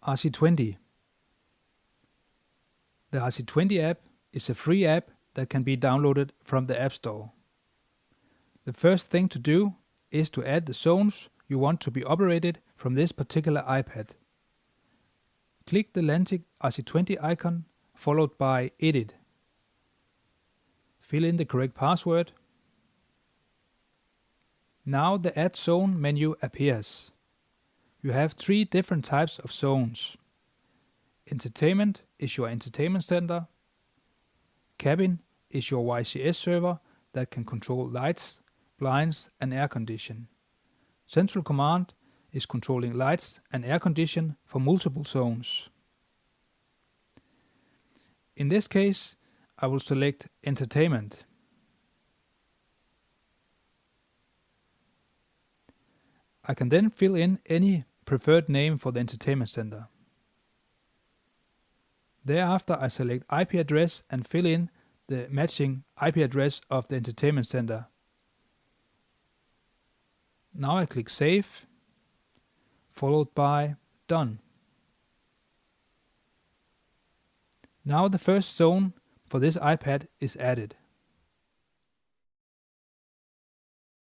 RC20. The RC20 app is a free app that can be downloaded from the App Store. The first thing to do is to add the zones you want to be operated from this particular iPad. Click the Lantic RC20 icon followed by Edit. Fill in the correct password. Now the Add Zone menu appears. You have 3 different types of zones. Entertainment is your entertainment center. Cabin is your YCS server that can control lights, blinds and air condition. Central Command is controlling lights and air condition for multiple zones. In this case, I will select Entertainment. I can then fill in any preferred name for the entertainment center. Thereafter I select IP address and fill in the matching IP address of the entertainment center. Now I click Save, followed by Done. Now the first zone for this iPad is added.